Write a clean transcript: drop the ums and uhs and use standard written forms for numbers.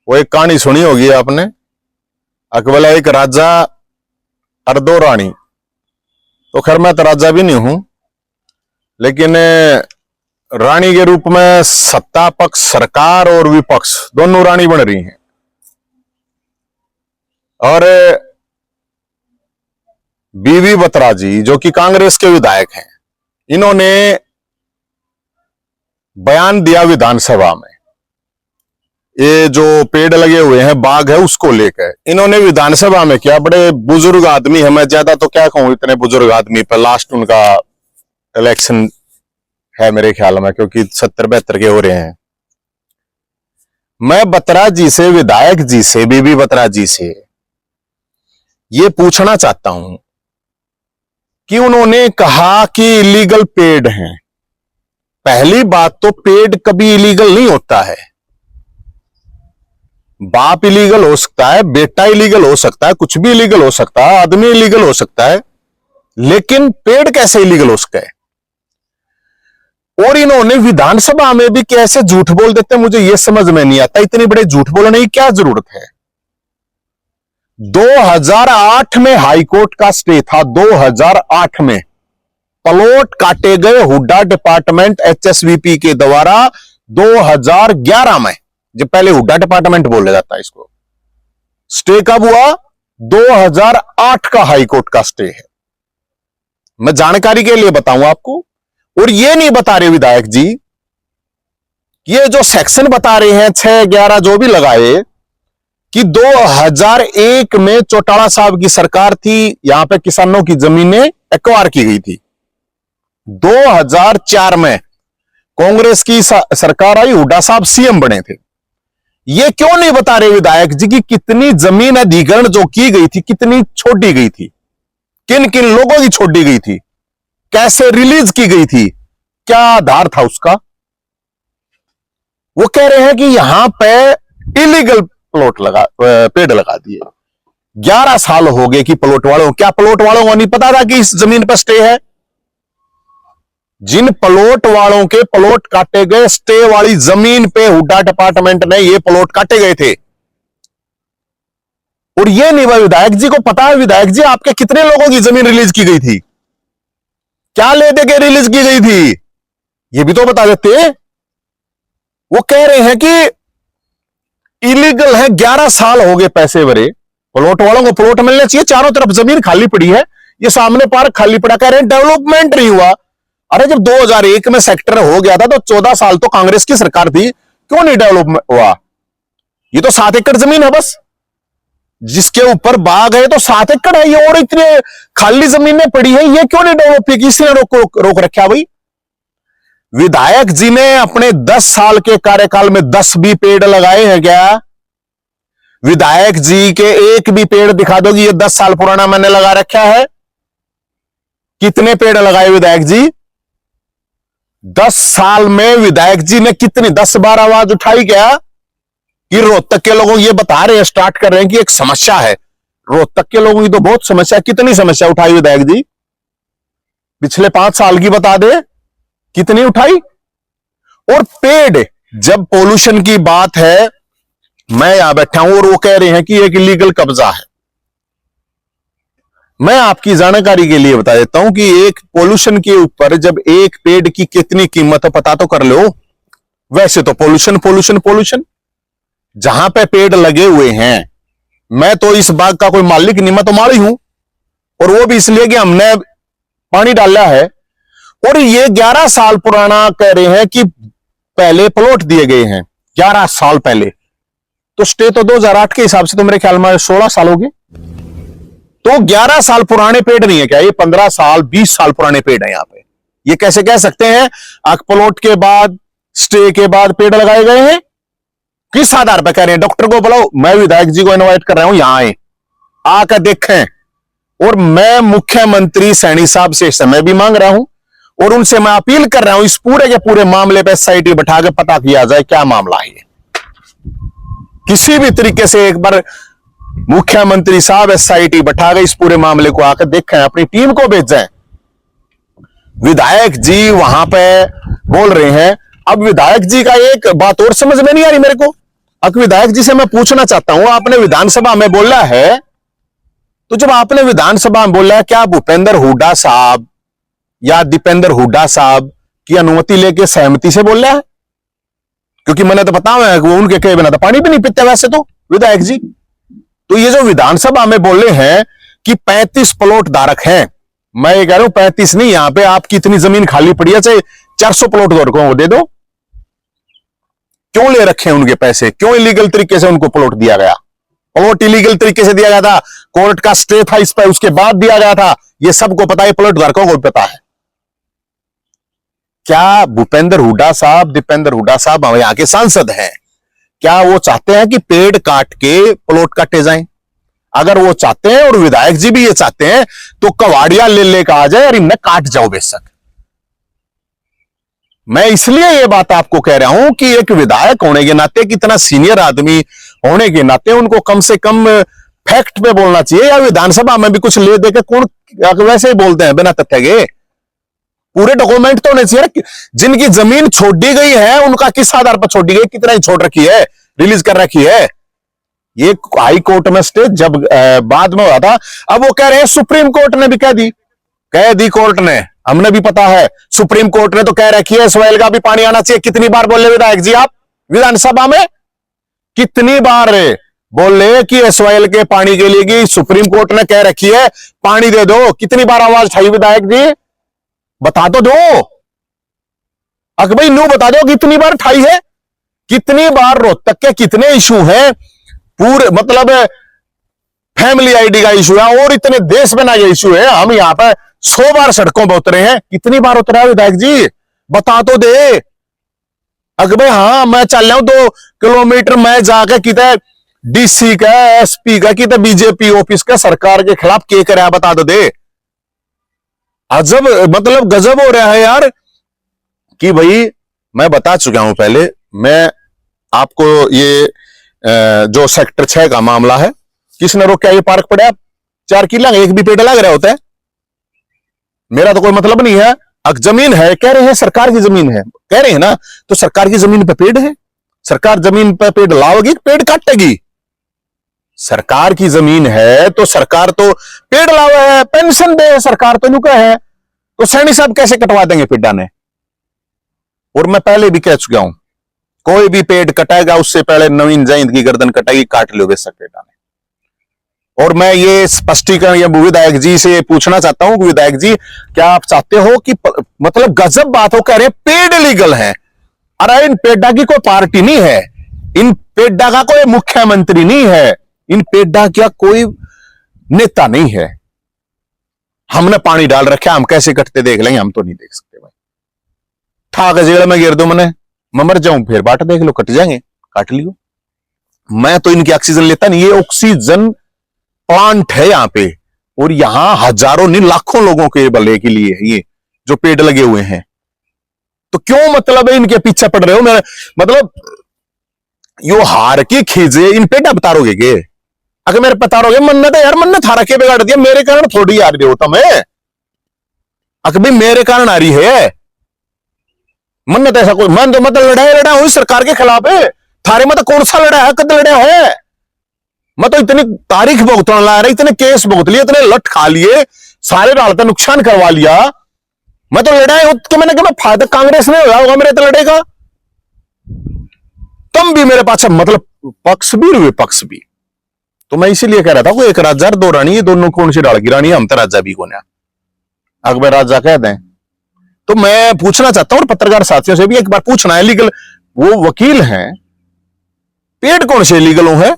वो एक कहानी सुनी होगी आपने, अकबला एक राजा और दो रानी। तो खैर मैं तो राजा भी नहीं हूं, लेकिन रानी के रूप में सत्ता पक्ष, सरकार और विपक्ष दोनों रानी बन रही हैं। और बीवी बत्रा जी जो कि कांग्रेस के विधायक हैं, इन्होंने बयान दिया विधानसभा में, ये जो पेड़ लगे हुए हैं, बाग है, उसको लेकर इन्होंने विधानसभा में किया। बड़े बुजुर्ग आदमी है, मैं ज्यादा तो क्या कहूं इतने बुजुर्ग आदमी पर, लास्ट उनका इलेक्शन है मेरे ख्याल में, क्योंकि 70-72 के हो रहे हैं। मैं बत्रा जी से, विधायक जी से, बीबी बत्रा जी से ये पूछना चाहता हूं कि उन्होंने कहा कि इलीगल पेड़ हैं। पहली बात तो पेड़ कभी इलीगल नहीं होता है। बाप इलीगल हो सकता है, बेटा इलीगल हो सकता है, कुछ भी इलीगल हो सकता है, आदमी इलीगल हो सकता है, लेकिन पेड़ कैसे इलीगल हो सकता है? और इन्होंने विधानसभा में भी कैसे झूठ बोल देते हैं, मुझे यह समझ में नहीं आता। इतनी बड़े झूठ बोलने की क्या जरूरत है? 2008 में हाईकोर्ट का स्टे था। 2008 में प्लॉट काटे गए हुड्डा डिपार्टमेंट एचएसवीपी के द्वारा। 2011 में, जब पहले हुड्डा डिपार्टमेंट बोला जाता है इसको, स्टे कब हुआ? 2008 का हाईकोर्ट का स्टे है। मैं जानकारी के लिए बताऊं आपको। और ये नहीं बता रहे विधायक जी, ये जो सेक्शन बता रहे हैं 6-11 जो भी लगाए, कि 2001 में चौटाला साहब की सरकार थी, यहां पे किसानों की जमीनें एक्वायर की गई थी। 2004 में कांग्रेस की सरकार आई, हुड्डा साहब सीएम बने थे। ये क्यों नहीं बता रहे विधायक जी कि कितनी जमीन अधिग्रहण जो की गई थी, कितनी छोड़ी गई थी, किन किन लोगों की छोड़ी गई थी, कैसे रिलीज की गई थी, क्या आधार था उसका? वो कह रहे हैं कि यहां पे इलीगल पेड़ लगा दिए। 11 साल हो गए कि प्लॉट वालों, क्या प्लॉट वालों को नहीं पता था कि इस जमीन पर स्टे है? जिन प्लॉट वालों के प्लॉट काटे गए, स्टे वाली जमीन पे हुड्डा डिपार्टमेंट ने ये प्लॉट काटे गए थे। और ये नहीं विधायक जी को पता है, विधायक जी आपके कितने लोगों की जमीन रिलीज की गई थी, क्या ले दे के रिलीज की गई थी, ये भी तो बता देते। वो कह रहे हैं कि इलीगल है। 11 साल हो गए पैसे भरे, प्लॉट वालों को प्लॉट मिलने चाहिए, चारों तरफ जमीन खाली पड़ी है, ये सामने पार्क खाली पड़ा, कह रहे हैं डेवलपमेंट नहीं हुआ। अरे जब 2001 में सेक्टर हो गया था तो 14 साल तो कांग्रेस की सरकार थी, क्यों नहीं डेवलप हुआ? ये तो 7 एकड़ जमीन है बस, जिसके ऊपर बाग है तो 7 एकड़ है ये, और इतने खाली जमीनें पड़ी है, ये क्यों नहीं डेवलप की? किसी ने रोक रखा भाई? विधायक जी ने अपने 10 साल के कार्यकाल में 10 भी पेड़ लगाए हैं क्या? विधायक जी के एक भी पेड़ दिखा दो कि ये 10 साल पुराना मैंने लगा रखा है। कितने पेड़ लगाए विधायक जी? 10 साल में विधायक जी ने कितनी 10-12 आवाज उठाई क्या? कि रोहतक के लोगों ये बता रहे हैं, स्टार्ट कर रहे हैं कि एक समस्या है रोहतक के लोगों की, तो बहुत समस्या। कितनी समस्या उठाई विधायक जी? पिछले 5 साल की बता दे, कितनी उठाई? और पेड़, जब पोल्यूशन की बात है, मैं यहां बैठा हूं और वो कह रहे हैं कि एक इलीगल कब्जा है। मैं आपकी जानकारी के लिए बता देता हूं कि एक पोल्यूशन के ऊपर जब एक पेड़ की कितनी कीमत है पता तो कर लो। वैसे तो पोल्यूशन पोल्यूशन पोल्यूशन, जहां पे पेड़ लगे हुए हैं, मैं तो इस बाग का कोई मालिक नहीं, मैं तो माली हूं, और वो भी इसलिए कि हमने पानी डाला है। और ये 11 साल पुराना कह रहे हैं कि पहले प्लॉट दिए गए हैं 11 साल पहले, तो स्टे तो 2008 के हिसाब से तो मेरे ख्याल में 16 साल हो गए। तो 11 साल पुराने पेड़ नहीं है क्या? ये 15 साल 20 साल पुराने पेड़ है यहां पे। ये कैसे कह सकते हैं प्लॉट के बाद, स्टे के बाद पेड़ लगाए गए हैं? किस आधार पर कह रहे हैं? डॉक्टर को बुलाओ, मैं विधायक जी को इनवाइट कर रहा हूं, यहां आए, आकर देखें। और मैं मुख्यमंत्री सैनी साहब से समय भी मांग रहा हूं, और उनसे मैं अपील कर रहा हूं इस पूरे के पूरे मामले पर एसआईटी बैठा के पता किया जाए क्या मामला है। किसी भी तरीके से एक बार मुख्यमंत्री साहब एसआईटी बैठा के इस पूरे मामले को आकर देखें, अपनी टीम को भेजें। विधायक जी वहां पे बोल रहे हैं। अब विधायक जी का एक बात और समझ में नहीं आ रही मेरे को। अब विधायक जी से मैं पूछना चाहता हूं, आपने विधानसभा में बोला है, तो जब आपने विधानसभा में बोला है, क्या भूपेंद्र हुड्डा साहब या दीपेंद्र हुड्डा साहब की अनुमति लेके सहमति से बोल रहा है? क्योंकि मैंने तो पता है वो उनके कहे बिना तो पानी भी नहीं पीते वैसे तो विधायक जी। तो ये जो विधानसभा में बोले हैं कि 35 प्लॉट धारक हैं, मैं ये कह रहा हूं 35 नहीं, यहां पे आपकी इतनी जमीन खाली पड़ी है, चाहे 400 प्लॉट धारकों को दे दो। क्यों ले रखे हैं उनके पैसे? क्यों इलीगल तरीके से उनको प्लॉट दिया गया? प्लॉट इलीगल तरीके से दिया गया था, कोर्ट का स्टे था इस पर, उसके बाद दिया गया था, ये सबको पता है, प्लॉट धारकों को पता है। क्या भूपेंद्र हुड्डा साहब, दीपेंद्र हुड्डा साहब यहां के सांसद हैं, क्या वो चाहते हैं कि पेड़ काट के प्लॉट काटे जाएं? अगर वो चाहते हैं और विधायक जी भी ये चाहते हैं तो कवाड़िया ले लेकर आ जाए और इन्हें काट जाओ बेशक। मैं इसलिए ये बात आपको कह रहा हूं कि एक विधायक होने के नाते, कितना सीनियर आदमी होने के नाते उनको कम से कम फैक्ट पे बोलना चाहिए, या विधानसभा में भी कुछ ले देकर कौन वैसे ही बोलते हैं बिना तथ्य के? पूरे डॉक्यूमेंट तो होने चाहिए। जिनकी जमीन छोड़ दी गई है उनका किस आधार पर छोड़ दी गई, कितना ही छोड़ रखी है, रिलीज कर रखी है? ये हाई कोर्ट में स्टे जब बाद में हुआ था, अब वो कह रहे हैं सुप्रीम कोर्ट ने भी कह दी कोर्ट ने, हमने भी पता है, सुप्रीम कोर्ट ने तो कह रखी है सोयल का भी पानी आना चाहिए। कितनी बार बोले विधायक जी आप विधानसभा में, कितनी बार बोले कि एसवाइएल के पानी के लिए सुप्रीम कोर्ट ने कह रखी है पानी दे दो? कितनी बार आवाज उठाई विधायक जी? बता तो दो, भाई नू बता दो कितनी बार उठाई है? कितनी बार रोहतक के कितने इशू हैं, पूरे मतलब फैमिली आईडी का इशू है और इतने देश में ना ये इशू है, हम यहां पर 100 बार सड़कों पर उतरे हैं, कितनी बार उतरा है विधायक जी? बता तो दे। भाई हाँ मैं चल रहा हूं 2 किलोमीटर, मैं जाकर कितने डीसी का, एसपी का, कितने बीजेपी ऑफिस का सरकार के खिलाफ के करे, बता तो दे। अजब मतलब गजब हो रहा है यार कि भाई मैं बता चुका हूं पहले, मैं आपको ये जो सेक्टर 6 का मामला है, किसने रोका? ये पार्क पड़े, 4 किला एक भी पेड़ लग रहा होता है, मेरा तो कोई मतलब नहीं है। अगर जमीन है, कह रहे हैं सरकार की जमीन है, कह रहे हैं ना, तो सरकार की जमीन पे पेड़ है, सरकार जमीन पे पेड़ लाओगी, पेड़ काटेगी। सरकार की जमीन है तो सरकार तो पेड़ लावा है, पेंशन दे सरकार तो नुका है, तो सैनी साहब कैसे कटवा देंगे पेड़ा ने? और मैं पहले भी कह चुका हूं, कोई भी पेड़ कटाएगा उससे पहले नवीन जयंत की गर्दन कटाएगी, काट लो बेशक पेड़ा ने। और मैं ये स्पष्टीकरण ये विधायक जी से पूछना चाहता हूं कि विधायक जी क्या आप चाहते हो कि मतलब गजब बात हो, कह रहे पेड़ लीगल है, अरे इन पेड़ा की कोई पार्टी नहीं है, इन पेड़ा का कोई मुख्यमंत्री नहीं है, इन पेड़ा का कोई नेता नहीं है, हमने पानी डाल रखा, हम कैसे कटते देख लेंगे? हम तो नहीं देख सकते भाई। ठाक जेल में गिर दो, मैं मर जाऊं, फिर बाट देख लो, कट जाएंगे, काट लियो। मैं तो इनकी ऑक्सीजन लेता नहीं, ये ऑक्सीजन प्लांट है यहां पे, और यहां हजारों नहीं लाखों लोगों के भले के लिए ये जो पेड़ लगे हुए हैं। तो क्यों मतलब है इनके पीछे पड़ रहे हो? मैं मतलब यो हार के खींचे इन पेड़ा बतारोगे के? अगर मेरे बतारोगे मन्नत है यार, मन्नत हारा के बिगाड़ दिया, मेरे कारण थोड़ी आ रही होता मैं, अगर भाई मेरे कारण आ रही है मन्नत, ऐसा कोई मन तो मतलब लड़ा हुई सरकार के खिलाफ है, थारे में तो कौन सा लड़ा है, कद लड़ा है? मैं तो इतनी तारीख भुगतना ला रहा, इतने केस भुगत लिए, इतने लट खा लिए, सारे डालते नुकसान करवा लिया, मैं तो लड़ा है तो मैंने कहा फायदा कांग्रेस में होगा मेरे तो लड़ेगा, तुम भी मेरे पास मतलब पक्ष भी हुए पक्ष भी। तो मैं इसीलिए कह रहा था कोई एक राजा 2 रानी, ये दोनों कौन सी डाल की रानी, हम तो राजा भी कौन है, अकबर राजा कह दें। तो मैं पूछना चाहता हूं, और पत्रकार साथियों से भी एक बार पूछना है, लीगल वो वकील हैं, पेड़ कौन से लीगल है?